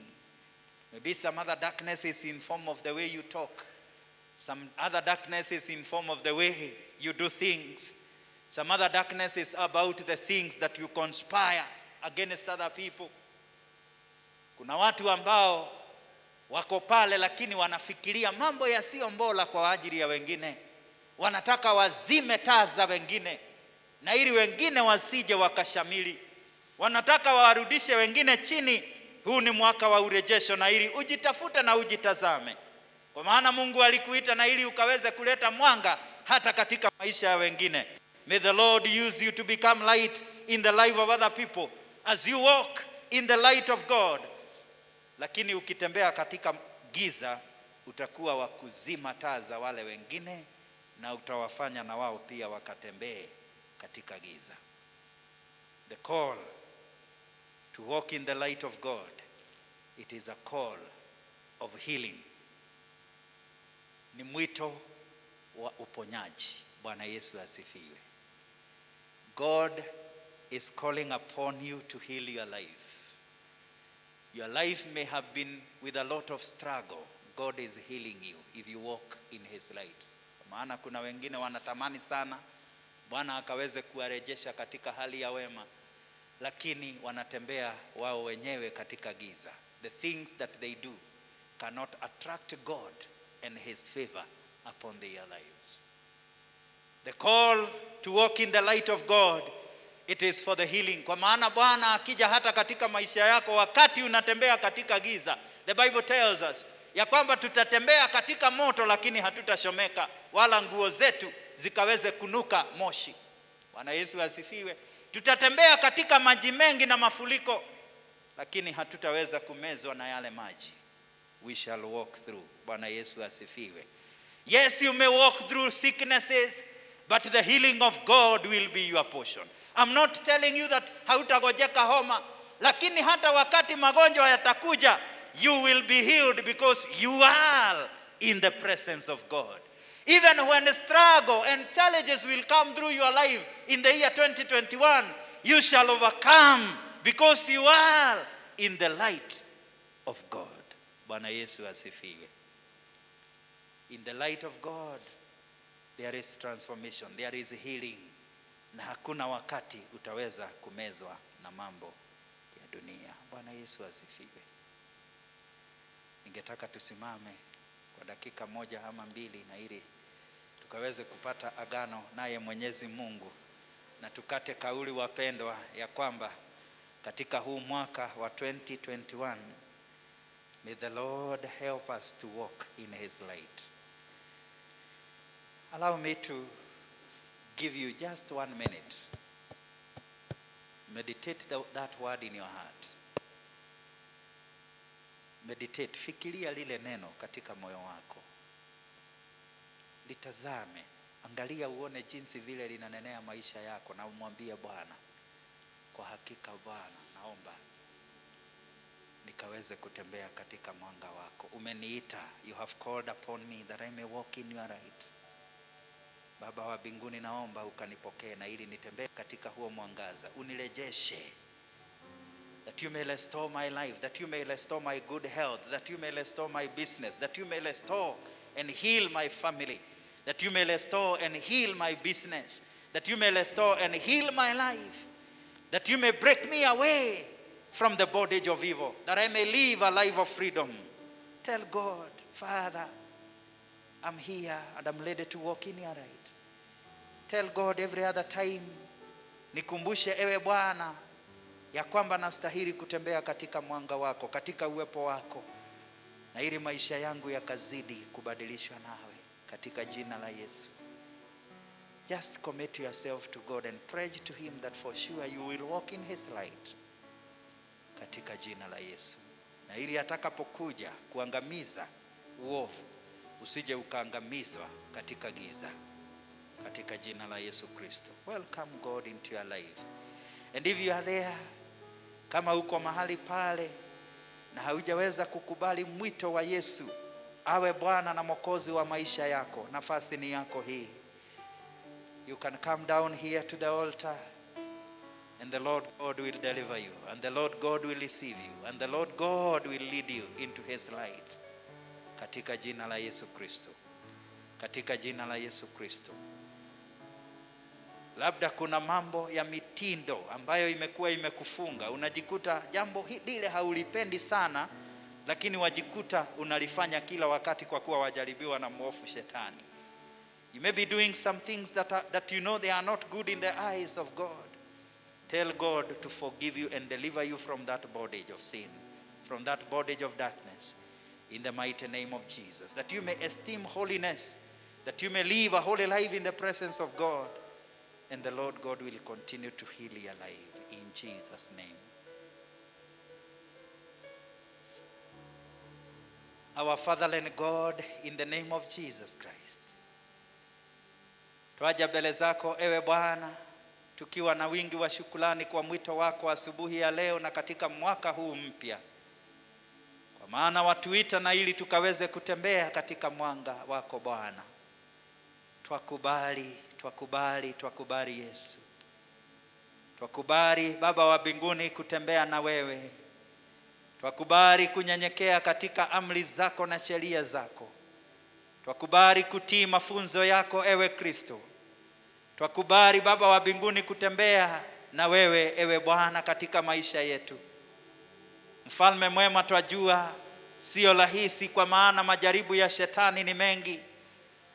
Maybe some other darkness is in form of the way you talk. Some other darkness is in form of the way you do things. Some other darkness is about the things that you conspire against other people. Kuna watu ambao wako pale lakini wanafikiria mambo yasiyo bora kwa ajili ya wengine. Wanataka wazime taa za wengine na ili wengine wasije wakashamili. Wanataka warudishe wengine chini. Huu ni mwaka wa urejesho, na ili ujitafute na ujitazame. Kwa maana Mungu alikuita na ili ukaweze kuleta mwanga hata katika maisha ya wengine. May the Lord use you to become light in the life of other people as you walk in the light of God. Lakini ukitembea katika giza utakuwa wa kuzima taa za wale wengine, na utawafanya na wao pia wakatembee katika giza. The call to walk in the light of God, it is a call of healing. Ni mwito wa uponyaji. Bwana Yesu asifiwe. God is calling upon you to heal your life. Your life may have been with a lot of struggle. God is healing you if you walk in his light. Maana kuna wengine wanatamani sana Bwana akaweze kuwarejesha katika hali ya wema, lakini wanatembea wao wenyewe katika giza. The things that they do cannot attract God and his favor upon their lives. The call to walk in the light of God, it is for the healing. Kwa maana Bwana akija hata katika maisha yako wakati unatembea katika giza, the Bible tells us ya kwamba tutatembea katika moto lakini hatutashomeka, wala nguo zetu zikaweze kunuka moshi. Bwana Yesu asifiwe. Tutatembea katika maji mengi na mafuriko, lakini hatutaweza kumezwa na yale maji. We shall walk through. Bwana Yesu asifiwe. Yes, you may walk through sicknesses, but the healing of God will be your portion. I'm not telling you that hautagojeka homa, lakini hata wakati magonjwa yatakuja, you will be healed because you are in the presence of God. Even when struggle and challenges will come through your life in the year 2021, you shall overcome because you are in the light of God. Bwana Yesu asifiwe. In the light of God, there is transformation, there is healing. Na hakuna wakati utaweza kumezwa na mambo ya dunia. Bwana Yesu asifiwe. Ningetaka tusimame kwa dakika moja ama mbili, na ili tukaweze kupata agano naye Mwenyezi Mungu, na tukate kauli wapendwa ya kwamba katika huu mwaka wa 2021, may the Lord help us to walk in his light. Allow me to give you just 1 minute. Meditate that word in your heart. Meditate, fikiria lile neno katika moyo wako. Litazame, angalia uone jinsi vile linanenea maisha yako, na umwambie Bwana, kwa hakika Bwana, naomba nikaweze kutembea katika mwanga wako. Umeniita, you have called upon me that I may walk in your light. Baba wa mbinguni, naomba ukanipokee na ili nitembee katika huo mwangaza. Unirejeshe, that you may restore my life, that you may restore my good health, that you may restore my business, that you may restore and heal my family, that you may restore and heal my business, that you may restore and heal my life, that you may break me away from the bondage of evil, that I may live a life of freedom. Tell God, Father, I'm here and I'm ready to walk in your light. Tell God every other time, nikumbushe ewe Bwana ya kwamba nastahili kutembea katika mwanga wako, katika uwepo wako, na ili maisha yangu yakazidi kubadilishwa nawe katika jina la Yesu. Just commit yourself to God and pledge to him that for sure you will walk in his light katika jina la Yesu. Na ili atakapokuja kuangamiza uovu usije ukaangamizwa katika giza, katika jina la Yesu Kristo. Welcome God into your life. And if you are there, kama uko mahali pale na haujaweza kukubali mwito wa Yesu awe Bwana na Mwokozi wa maisha yako, nafasi ni yako hii. You can come down here to the altar, and the Lord God will deliver you, and the Lord God will receive you, and the Lord God will lead you into his light, katika jina la Yesu Kristo, katika jina la Yesu Kristo. Labda kuna mambo ya mitindo ambayo imekuwa imekufunga, unajikuta jambo hili haulipendi sana, lakini wajikuta unalifanya kila wakati kwa kuwa wajaribiwa na mwovu shetani. You may be doing some things that you know they are not good in the eyes of God. Tell God to forgive you and deliver you from that bondage of sin, from that bondage of darkness, in the mighty name of Jesus. That you may esteem holiness, that you may live a holy life in the presence of God, and the Lord God will continue to heal your life in Jesus' name. Our Fatherland God, in the name of Jesus Christ, twaja mbele zako ewe Bwana, tukiwa na wingi wa shukrani kwa mwito wako asubuhi ya leo na katika mwaka huu mpya. Kwa maana watuita na ili tukaweze kutembea katika mwanga wako Bwana. Twakubali Yesu. Twakubali Baba wa mbinguni kutembea na wewe. Twakubali kunyenyekea katika amri zako na sheria zako. Twakubali kutii mafunzo yako ewe Kristo. Twakubali Baba wa mbinguni kutembea na wewe ewe Bwana katika maisha yetu. Mfalme mwema, twajua sio rahisi, kwa maana majaribu ya shetani ni mengi,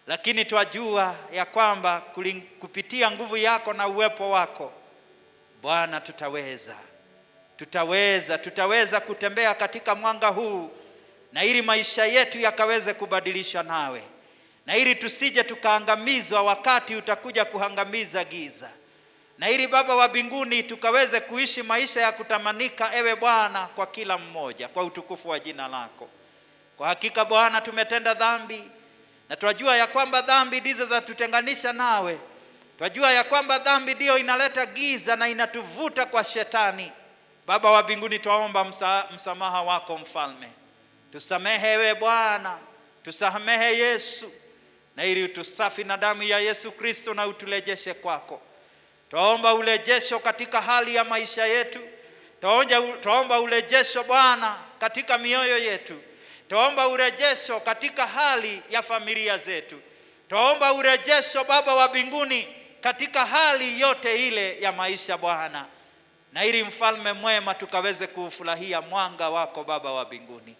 lakini twajua ya kwamba kupitia nguvu yako na uwepo wako Bwana tutaweza kutembea katika mwanga huu, na ili maisha yetu yakaweze kubadilisha nawe, na ili tusije tukaangamizwa wakati utakuja kuangamiza giza, na ili Baba wa mbinguni tukaweze kuishi maisha ya kutamanika ewe Bwana kwa kila mmoja, kwa utukufu wa jina lako. Kwa hakika Bwana tumetenda dhambi, na twajua ya kwamba dhambi ndizo za tutenganisha nawe. Twajua ya kwamba dhambi ndio inaleta giza na inatuvuta kwa shetani. Baba wa mbinguni, twaomba msamaha wako Mfalme. Tusamehe ewe Bwana, tusamehe Yesu, na ili utusafi na damu ya Yesu Kristo na uturejeshe kwako. Twaomba urejesho katika hali ya maisha yetu. Twaomba urejesho Bwana katika mioyo yetu. Twaomba urejesho katika hali ya familia zetu. Twaomba urejesho Baba wa mbinguni katika hali yote ile ya maisha Bwana, na ili Mfalme mwema tukaweze kufurahia mwanga wako Baba wa mbinguni.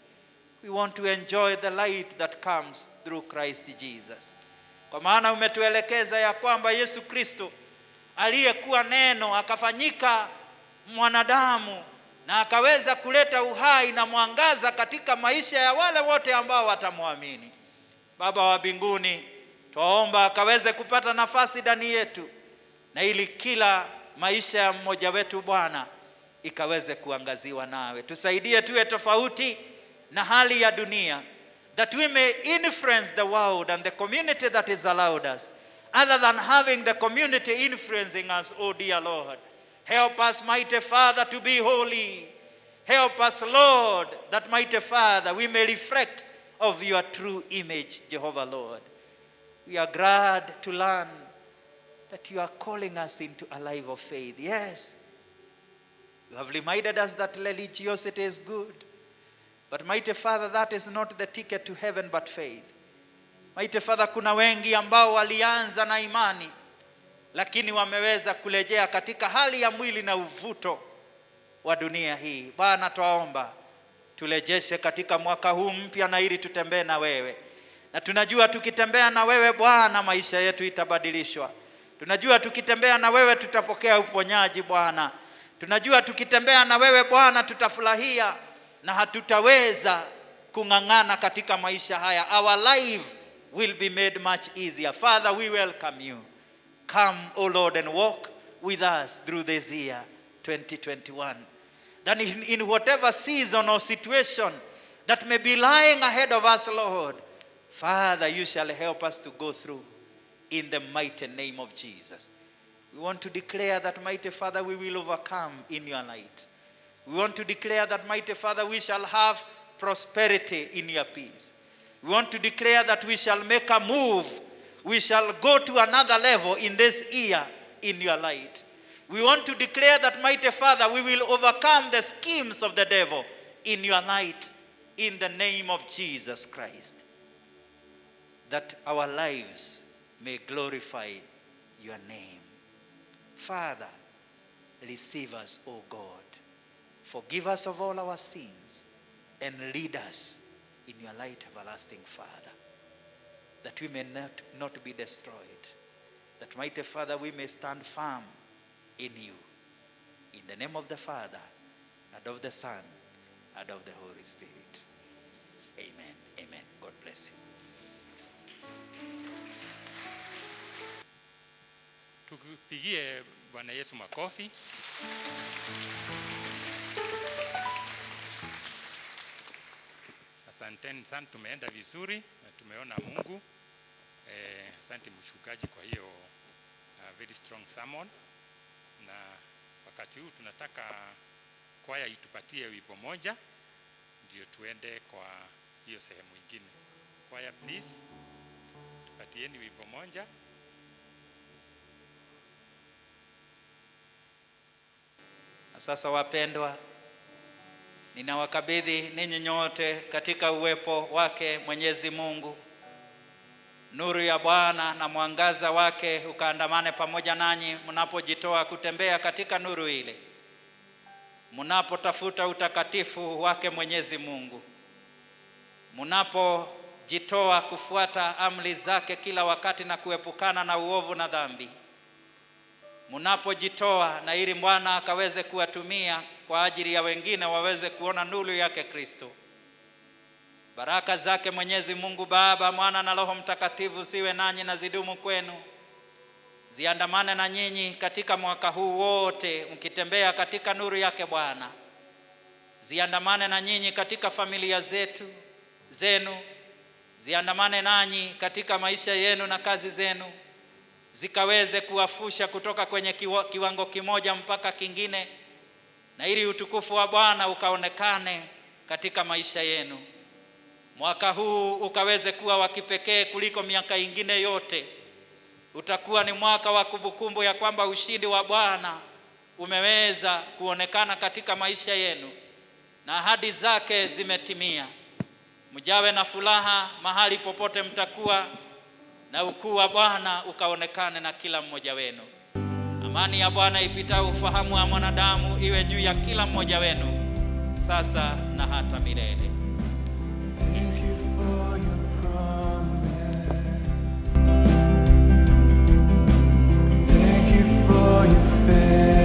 We want to enjoy the light that comes through Christ Jesus. Kwa maana umetuelekeza ya kwamba Yesu Kristo aliyekuwa neno akafanyika mwanadamu na akaweza kuleta uhai na mwangaza katika maisha ya wale wote ambao watamwamini. Baba wa mbinguni, twaomba akaweze kupata nafasi ndani yetu, na ili kila maisha ya mmoja wetu Bwana ikaweze kuangaziwa nawe. Tusaidie tuwe tofauti na hali ya dunia, that we may influence the world and the community that is allowed us, other than having the community influencing us. Oh dear Lord, help us, mighty Father, to be holy. Help us, Lord, that mighty Father, we may reflect of your true image, Jehovah Lord. We are glad to learn that you are calling us into a life of faith. Yes, you have reminded us that religiosity is good, but mighty Father, that is not the ticket to heaven but faith. Mighty Father, kuna wengi ambao walianza na imani, lakini wameweza kurejea katika hali ya mwili na uvuto wa dunia hii. Bwana, twaomba turejeshe katika mwaka huu mpya, na ili tutembee na wewe. Na tunajua tukitembea na wewe Bwana, maisha yetu itabadilishwa. Tunajua tukitembea na wewe tutapokea uponyaji Bwana. Tunajua tukitembea na wewe Bwana tutafurahia na hatutaweza kung'ang'ana katika maisha haya. Our life will be made much easier. Father, we welcome you. Come, O Lord, and walk with us through this year 2021. That in whatever season or situation that may be lying ahead of us, Lord, Father, you shall help us to go through in the mighty name of Jesus. We want to declare that, mighty Father, we will overcome in your light. We want to declare that, mighty Father, we shall have prosperity in your peace. We want to declare that we shall make a move. We shall go to another level in this year in your light. We want to declare that, mighty Father, we will overcome the schemes of the devil in your light in the name of Jesus Christ. That our lives may glorify your name. Father, receive us, O God. Forgive us of all our sins and lead us in your light, everlasting Father, that we may not be destroyed, that, mighty Father, we may stand firm in you. In the name of the Father, and of the Son, and of the Holy Spirit. Amen. Amen. God bless you. Tupigie Bwana Yesu makofi. Asanteni sana, tumeenda vizuri na tumeona Mungu. Asante mchungaji kwa hiyo very strong sermon. Na wakati huu tunataka kwaya itupatie wimbo moja ndio tuende kwa hiyo sehemu nyingine. Kwaya, please, tupatieni wimbo moja. Sasa wapendwa, ninawakabidhi ninyi nyote katika uwepo wake Mwenyezi Mungu. Nuru ya Bwana na mwangaza wake ukaandamane pamoja nanyi mnapojitoa kutembea katika nuru ile, mnapotafuta utakatifu wake Mwenyezi Mungu, mnapojitoa kufuata amri zake kila wakati na kuepukana na uovu na dhambi, mnapojitoa na ili Bwana akaweze kuwatumia kwa ajili ya wengine waweze kuona nuru yake Kristo. Baraka zake Mwenyezi Mungu Baba, Mwana na Roho Mtakatifu siwe nanyi na zidumu kwenu. Ziandamane na nyinyi katika mwaka huu wote mkitembea katika nuru yake Bwana. Ziandamane na nyinyi katika familia zenu. Ziandamane nanyi katika maisha yenu na kazi zenu. Zikaweze kuwafusha kutoka kwenye kiwango kimoja mpaka kingine, na ili utukufu wa Bwana ukaonekane katika maisha yenu. Mwaka huu ukaweze kuwa wa kipekee kuliko miaka ingine yote. Utakuwa ni mwaka wa kumbukumbu ya kwamba ushindi wa Bwana umeweza kuonekana katika maisha yenu na ahadi zake zimetimia. Mjawe na furaha mahali popote mtakuwa, na ukuu wa Bwana ukaonekane na kila mmoja wenu. Amani ya Bwana ipitao ufahamu wa mwanadamu iwe juu ya kila mmoja wenu sasa na hata milele. Thank you for your promise. Thank you for your faith.